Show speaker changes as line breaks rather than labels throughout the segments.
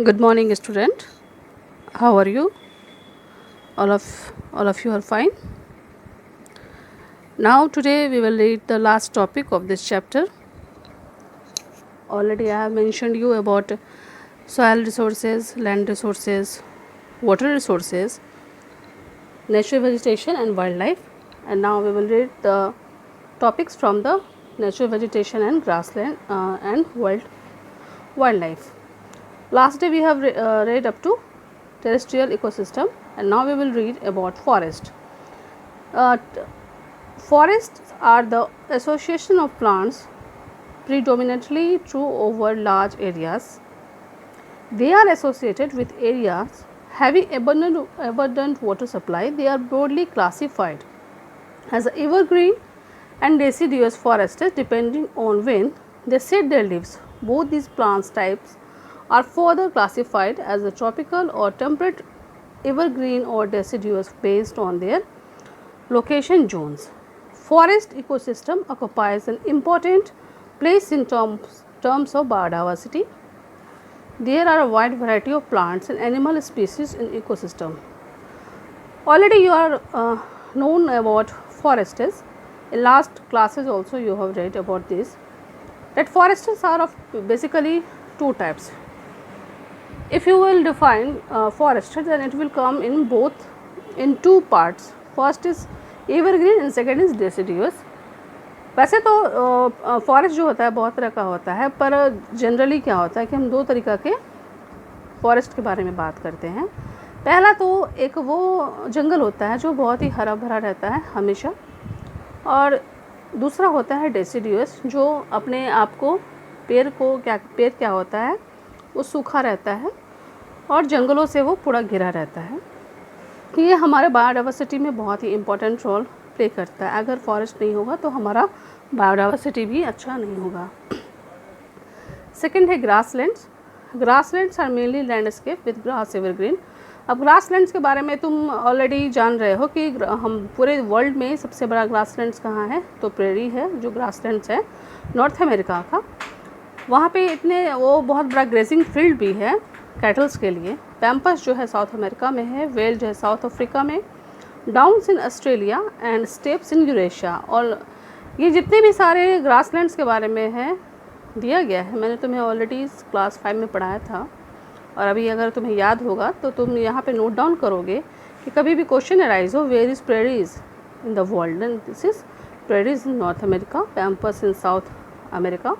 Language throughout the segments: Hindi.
Good morning, student. How are you? All of you are fine. Now today we will read the last topic of this chapter. Already I have mentioned you about soil resources, land resources, water resources, natural vegetation and wildlife. And now we will read the topics from the natural vegetation and grassland and wildlife. Last day we have read up to terrestrial ecosystem, and now we will read about forest. Uh, t- Forests are the association of plants predominantly true over large areas. They are associated with areas having abundant water supply. They are broadly classified as evergreen and deciduous forests depending on when they shed their leaves. Both these plant types are further classified as a tropical or temperate evergreen or deciduous based on their location zones. Forest ecosystem occupies an important place in terms of biodiversity. There are a wide variety of plants and animal species in ecosystem. Already you are known about forests. In last classes also you have read about this. That forests are of basically two types. If you will define forest, then it will come in two parts. First is evergreen and second is deciduous. वैसे तो फॉरेस्ट जो होता है बहुत तरह का होता है, पर जनरली क्या होता है कि हम दो तरीक़ा के फॉरेस्ट के बारे में बात करते हैं. पहला तो एक वो जंगल होता है जो बहुत ही हरा भरा रहता है हमेशा, और दूसरा होता है डेसिडियस जो अपने आप को पेड़ क्या होता है वो सूखा रहता है और जंगलों से वो पूरा घिरा रहता है. ये हमारे बायोडाइवर्सिटी में बहुत ही इम्पोर्टेंट रोल प्ले करता है. अगर फॉरेस्ट नहीं होगा तो हमारा बायोडाइवर्सिटी भी अच्छा नहीं होगा. सेकंड है grasslands. Grasslands are mainly landscape with grass evergreen. अब ग्रासलैंड्स के बारे में तुम ऑलरेडी जान रहे हो कि हम पूरे वर्ल्ड में सबसे बड़ा ग्रासलैंड्स कहाँ है, तो प्रेरी है जो ग्रासलैंड्स है नॉर्थ अमेरिका का. वहाँ पे इतने वो बहुत बड़ा ग्रेजिंग फील्ड भी है कैटल्स के लिए. पैम्पस जो है साउथ अमेरिका में है, वेल जो है साउथ अफ्रीका में, downs in Australia and steps in Eurasia. और ये जितने भी सारे ग्रासलैंड्स के बारे में है दिया गया है, मैंने तुम्हें ऑलरेडी क्लास 5 में पढ़ाया था. और अभी अगर तुम्हें याद होगा तो तुम यहाँ पे नोट डाउन करोगे कि कभी भी क्वेश्चन अराइज हो where is prairies in the world, and this is prairies in North America, pampas in South America,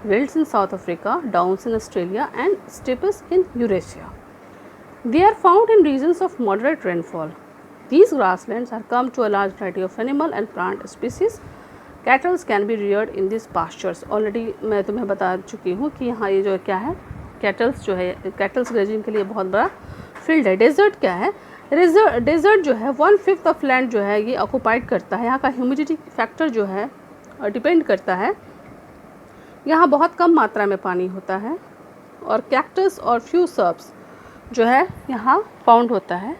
wilds in South Africa, downs in Australia and steppes in Eurasia. They are found in regions of moderate rainfall. These grasslands are home to a large variety of animal and plant species. Cattle can be reared in these pastures. Already मैं तुम्हें बता चुकी हूँ कि यहाँ ये जो क्या है, कैटल्स जो है, कैटल्स ग्रेजिंग के लिए बहुत बड़ा फील्ड है. डेजर्ट क्या है, डेजर्ट जो है 1/5 ऑफ लैंड जो है ये ऑक्यूपाइड करता है. यहाँ का ह्यूमिडिटी फैक्टर जो है डिपेंड करता है. यहाँ बहुत कम मात्रा में पानी होता है और कैक्टस और फ्यू सर्ब्स जो है यहाँ फाउंड होता है.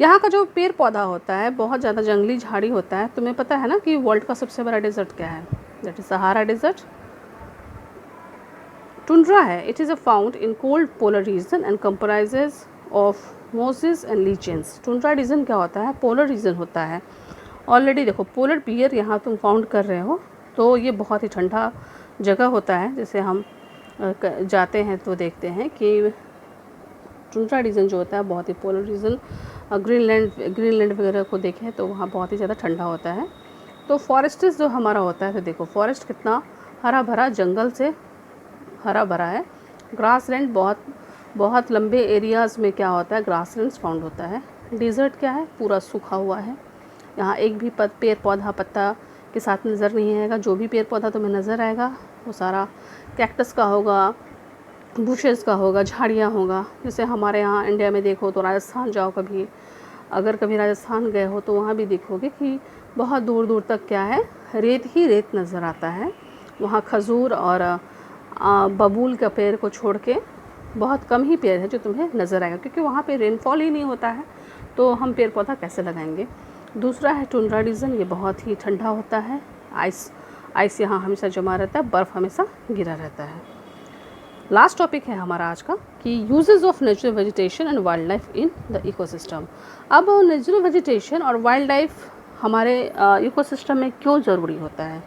यहाँ का जो पेड़ पौधा होता है बहुत ज़्यादा जंगली झाड़ी होता है. तुम्हें पता है ना कि वर्ल्ड का सबसे बड़ा डेजर्ट क्या है, that is Sahara desert. Tundra है. It is a found in cold polar region and comprises of mosses and lichens. Tundra region क्या होता है, पोलर रीजन होता है. ऑलरेडी देखो पोलर बियर यहाँ तुम फाउंड कर रहे हो, तो ये बहुत ही ठंडा जगह होता है. जैसे हम जाते हैं तो देखते हैं कि टुंड्रा रीजन जो होता है बहुत ही पोलर रीजन, ग्रीनलैंड वगैरह को देखें तो वहाँ बहुत ही ज़्यादा ठंडा होता है. तो फॉरेस्ट्स जो हमारा होता है, तो देखो फॉरेस्ट कितना हरा भरा, जंगल से हरा भरा है. ग्रासलैंड बहुत लंबे एरियाज़ में क्या होता है, ग्रासलैंड्स फाउंड होता है. डिज़र्ट क्या है, पूरा सूखा हुआ है. यहाँ एक भी पेड़ पौधा पत्ता के साथ नज़र नहीं आएगा. जो भी पेड़ पौधा तुम्हें नज़र आएगा वो सारा कैक्टस का होगा, बुशेस का होगा, झाड़ियाँ होगा. जैसे हमारे यहाँ इंडिया में देखो तो राजस्थान जाओ कभी, अगर कभी राजस्थान गए हो तो वहाँ भी देखोगे कि बहुत दूर दूर तक क्या है, रेत ही रेत नज़र आता है. वहाँ खजूर और बबूल का पेड़ को छोड़ के बहुत कम ही पेड़ है जो तुम्हें नज़र आएगा, क्योंकि वहाँ पे रेनफॉल ही नहीं होता है, तो हम पेड़ पौधा कैसे लगाएंगे. दूसरा है टुंड्रा रीजन. ये बहुत ही ठंडा होता है. आइस यहाँ हमेशा जमा रहता है, बर्फ़ हमेशा गिरा रहता है. लास्ट टॉपिक है हमारा आज का कि uses of natural vegetation and wild life in the ecosystem. अब नेचुरल वेजिटेशन और वाइल्ड लाइफ हमारे इकोसिस्टम में क्यों ज़रूरी होता है,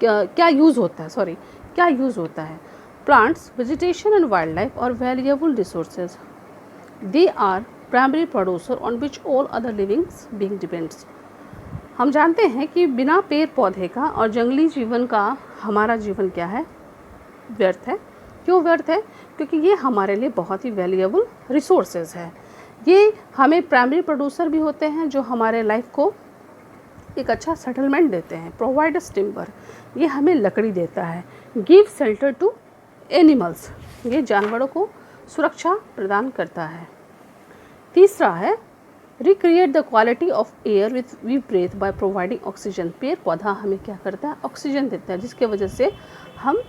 क्या यूज़ होता है, क्या यूज़ होता है। Plants, vegetation and wild life are valuable resources, they are primary producer on which all other livings being depends. हम जानते हैं कि बिना पेड़ पौधे का और जंगली जीवन का हमारा जीवन क्या है, व्यर्थ है। क्यों व्यर्थ है? क्योंकि ये हमारे लिए बहुत ही वैल्यूएबल रिसोर्सेज है। ये हमें प्राइमरी प्रोड्यूसर भी होते हैं जो हमारे लाइफ को एक अच्छा सेटलमेंट देते हैं। प्रोवाइड टिम्बर, ये हमें लकड़ी देता है। गिव शेल्टर टू एनिमल्स, ये जानवरों को सुरक्षा प्रदान करता है। तीसरा है recreate the quality of air with we breathe by providing oxygen. पेड़ पौधा हमें क्या करता है, ऑक्सीजन देता है, जिसके वजह से हम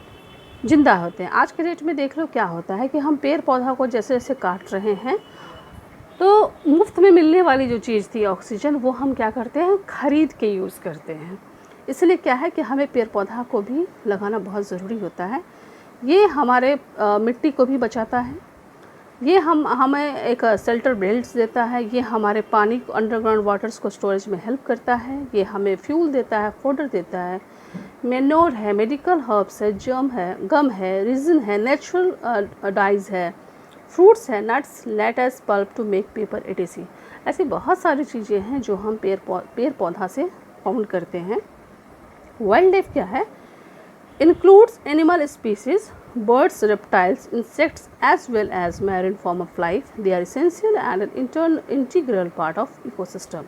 जिंदा होते हैं। आज के डेट में देख लो क्या होता है कि हम पेड़ पौधा को जैसे जैसे काट रहे हैं तो मुफ्त में मिलने वाली जो चीज़ थी ऑक्सीजन, वो हम क्या करते हैं, खरीद के यूज़ करते हैं। इसलिए क्या है कि हमें पेड़ पौधा को भी लगाना बहुत ज़रूरी होता है। ये हमारे मिट्टी को भी बचाता है, ये हमें एक शेल्टर बेल्ट्स देता है, ये हमारे पानी को, अंडरग्राउंड वाटर्स को स्टोरेज में हेल्प करता है, ये हमें फ्यूल देता है, फोडर देता है, मेनोर है, मेडिकल हर्ब्स है, गम है, रिजिन है, नेचुरल डाइज है, फ्रूट्स है, nuts, lettuce, pulp to make paper etc. ऐसी बहुत सारी चीज़ें हैं जो हम पेड़ पौधा से फाउंड करते हैं। वाइल्ड लाइफ क्या है? Includes animal species, birds, reptiles, insects, as well as marine form of life. They are essential and an integral part of ecosystem.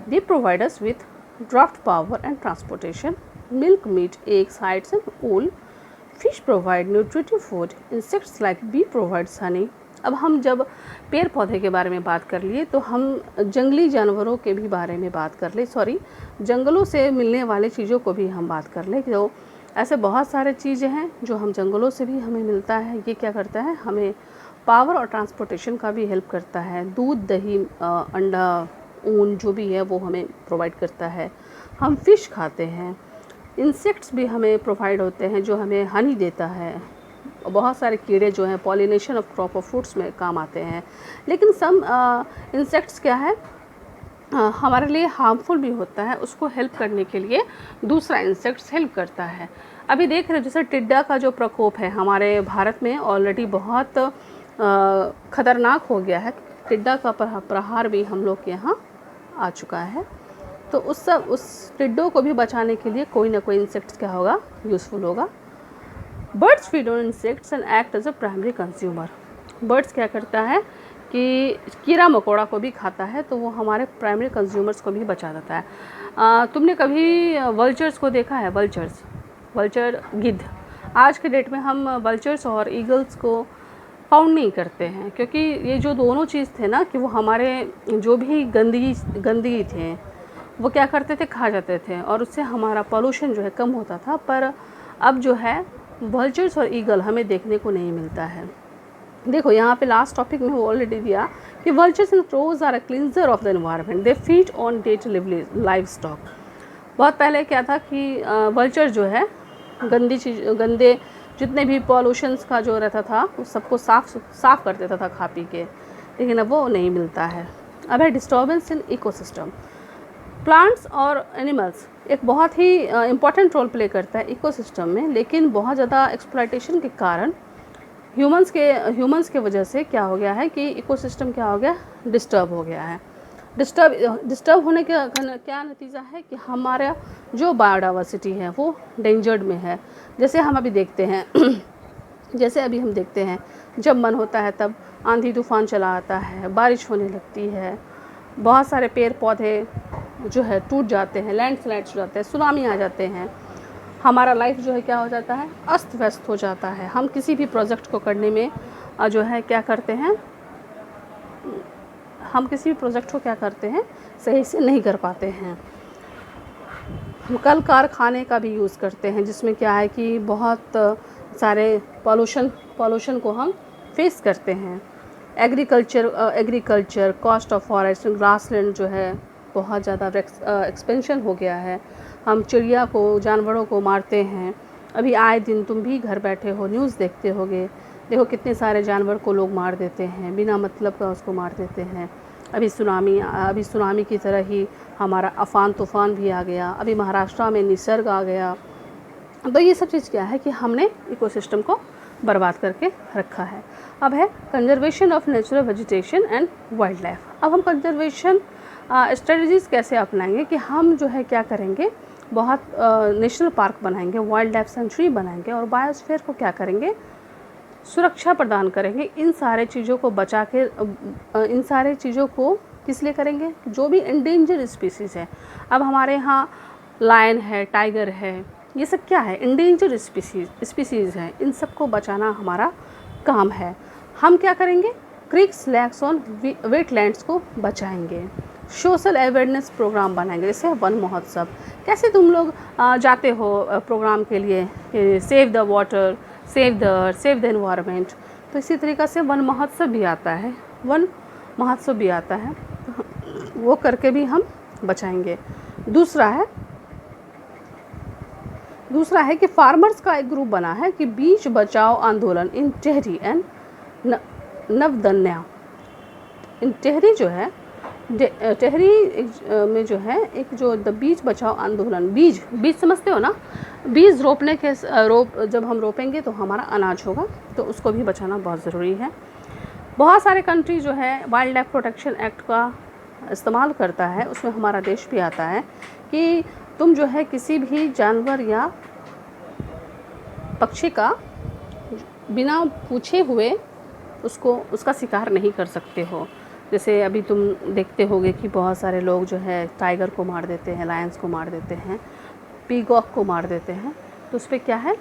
They provide us with draft power and transportation. Milk, meat, eggs, hides and wool. Fish provide nutritive food. Insects like bee provides honey. अब हम जब पेड़ पौधे के बारे में बात कर लिए तो हम जंगली जानवरों के भी बारे में बात कर ले, जंगलों से मिलने वाले चीज़ों को भी हम बात कर ले। तो ऐसे बहुत सारे चीज़ें हैं जो हम जंगलों से भी हमें मिलता है। ये क्या करता है, हमें पावर और ट्रांसपोर्टेशन का भी हेल्प करता है। दूध, दही, अंडा, ऊन जो भी है वो हमें प्रोवाइड करता है। हम फिश खाते हैं। इंसेक्ट्स भी हमें प्रोवाइड होते हैं जो हमें हनी देता है। बहुत सारे कीड़े जो हैं pollination of crop of fruits में काम आते हैं। लेकिन सम इंसेक्ट्स क्या है, हमारे लिए हार्मफुल भी होता है। उसको हेल्प करने के लिए दूसरा इंसेक्ट्स हेल्प करता है। अभी देख रहे हो जैसे टिड्डा का जो प्रकोप है हमारे भारत में ऑलरेडी बहुत ख़तरनाक हो गया है। टिड्डा का प्रहार भी हम लोग के यहाँ आ चुका है। तो उस टिड्डों को भी बचाने के लिए कोई ना कोई इंसेक्ट्स क्या होगा, यूज़फुल होगा। Birds feed on insects and act as a primary consumer. Birds क्या करता है कि कीड़ा मकोड़ा को भी खाता है, तो वो हमारे प्राइमरी कंज्यूमर्स को भी बचा देता है। तुमने कभी वल्चर्स को देखा है? वल्चर, गिद्ध। आज के डेट में हम वल्चर्स और ईगल्स को फाउंड नहीं करते हैं, क्योंकि ये जो दोनों चीज़ थे ना कि वो हमारे जो भी गंदगी थे वो क्या करते थे, खा जाते थे, और उससे हमारा पोल्यूशन जो है कम होता था। पर अब जो है वल्चर्स और ईगल हमें देखने को नहीं मिलता है। देखो यहाँ पे लास्ट टॉपिक में वो ऑलरेडी दिया कि vultures and crows are a cleanser of the environment, they feed on dead livestock. बहुत पहले क्या था कि वल्चर जो है गंदे जितने भी पॉल्यूशंस का जो रहता था उस सबको साफ कर देता था खा पी के, लेकिन अब वो नहीं मिलता है। अब है डिस्टर्बेंस इन इकोसिस्टम। प्लांट्स और एनिमल्स एक बहुत ही इम्पॉर्टेंट रोल प्ले करता है इकोसिस्टम में, लेकिन बहुत ज़्यादा एक्सप्लॉयटेशन के कारण ह्यूमंस के वजह से क्या हो गया है कि इकोसिस्टम क्या हो गया, डिस्टर्ब हो गया है। डिस्टर्ब होने का क्या नतीजा है कि हमारा जो बायोडाइवर्सिटी है वो डेंजर्ड में है। जैसे हम अभी देखते हैं जब मन होता है तब आंधी तूफान चला आता है, बारिश होने लगती है, बहुत सारे पेड़ पौधे जो है टूट जाते हैं, लैंडस्लाइड्स हो जाते हैं, सुनामी आ जाते हैं। हमारा लाइफ जो है क्या हो जाता है, अस्त व्यस्त हो जाता है। हम किसी भी प्रोजेक्ट को करने में जो है क्या करते हैं, सही से नहीं कर पाते हैं। हम कल कारखाने का भी यूज़ करते हैं जिसमें क्या है कि बहुत सारे पॉल्यूशन को हम फेस करते हैं। Agriculture, cost of forest, grassland जो है बहुत ज़्यादा एक्सपेंशन हो गया है। हम जानवरों को मारते हैं। अभी आए दिन तुम भी घर बैठे हो न्यूज़ देखते होगे देखो कितने सारे जानवर को लोग मार देते हैं, बिना मतलब का उसको मार देते हैं। अभी सुनामी की तरह ही हमारा अफान तूफ़ान भी आ गया, अभी महाराष्ट्र में निसर्ग आ गया। तो ये सब चीज़ क्या है कि हमने इकोसिस्टम को बर्बाद करके रखा है। अब है conservation of natural vegetation and wild life. अब हम कंजर्वेशन स्ट्रेटजीज़ कैसे अपनाएंगे कि हम जो है क्या करेंगे, बहुत नेशनल पार्क बनाएंगे, वाइल्ड लाइफ सेंचुरी बनाएंगे और बायोस्फीयर को क्या करेंगे, सुरक्षा प्रदान करेंगे। इन सारे चीज़ों को बचा के इन सारे चीज़ों को किस लिए करेंगे, जो भी इंडेंजर स्पीसीज़ है। अब हमारे यहाँ लायन है, टाइगर है, ये सब क्या है, इंडेंजर स्पीसीज़ हैं। इन सब को बचाना हमारा काम है। हम क्या करेंगे, क्रिक्स, लेक्स और वेटलैंड्स को बचाएंगे। सोशल अवेयरनेस प्रोग्राम बनाएंगे, जैसे वन महोत्सव। कैसे तुम लोग जाते हो प्रोग्राम के लिए, save the water, save the earth, save the environment, तो इसी तरीक़ा से वन महोत्सव भी आता है, तो वो करके भी हम बचाएंगे। दूसरा है कि फार्मर्स का एक ग्रुप बना है कि बीज बचाओ आंदोलन इन टेहरी एंड नवदन्या। इन टेहरी जो है, टेहरी में जो है एक जो द बीज बचाओ आंदोलन, बीज समझते हो ना, बीज जब हम रोपेंगे तो हमारा अनाज होगा, तो उसको भी बचाना बहुत ज़रूरी है। बहुत सारे कंट्री जो है वाइल्ड लाइफ प्रोटेक्शन एक्ट का इस्तेमाल करता है, उसमें हमारा देश भी आता है कि तुम जो है किसी भी जानवर या पक्षी का बिना पूछे हुए उसका शिकार नहीं कर सकते हो। जैसे अभी तुम देखते होगे कि बहुत सारे लोग जो है टाइगर को मार देते हैं, लायंस को मार देते हैं, पीकॉक को मार देते हैं, तो उस पर क्या है,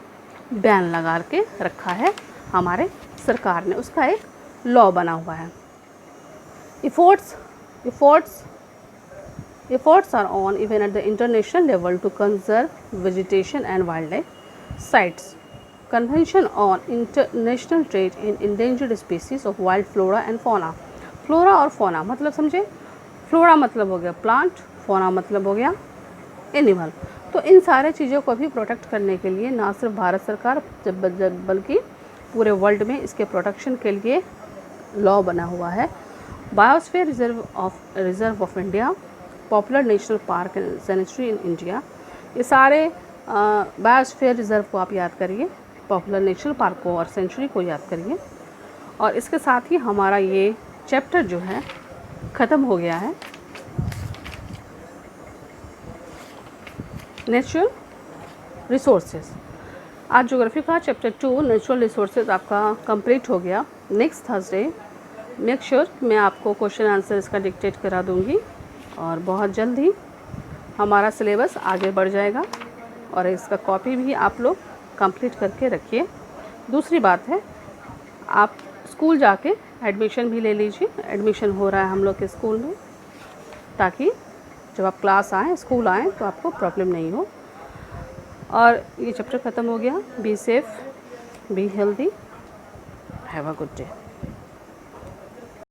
बैन लगा के रखा है हमारे सरकार ने, उसका एक लॉ बना हुआ है। Efforts are on even at the international level to conserve vegetation and wildlife sites. Convention on International Trade in Endangered Species of Wild Flora and Fauna. Flora और फोना मतलब समझे, फ्लोरा मतलब हो गया प्लांट, फोना मतलब हो गया एनिमल। तो इन सारे चीज़ों को भी प्रोटेक्ट करने के लिए ना सिर्फ भारत सरकार बल्कि पूरे वर्ल्ड में इसके प्रोटेक्शन के लिए लॉ बना हुआ है। Biosphere reserve of India, popular national park and sanctuary in India. ये सारे बायोस्फीयर रिजर्व को आप याद करिए, पॉपुलर नेशनल पार्क को और सेंचुरी को याद करिए। और इसके साथ ही हमारा ये चैप्टर जो है ख़त्म हो गया है। नेचुरल रिसोर्सेज, आज ज्योग्राफी का चैप्टर 2 नेचुरल रिसोर्सेज आपका कंप्लीट हो गया। नेक्स्ट थर्सडे मेक श्योर मैं आपको क्वेश्चन आंसर इसका डिक्टेट करा दूंगी और बहुत जल्द ही हमारा सिलेबस आगे बढ़ जाएगा और इसका कॉपी भी आप लोग कंप्लीट करके रखिए। दूसरी बात है, आप स्कूल जाके एडमिशन भी ले लीजिए। एडमिशन हो रहा है हम लोग के स्कूल में, ताकि जब आप क्लास आएँ, स्कूल आएँ तो आपको प्रॉब्लम नहीं हो। और ये चैप्टर ख़त्म हो गया। Be safe, be healthy, have a good day.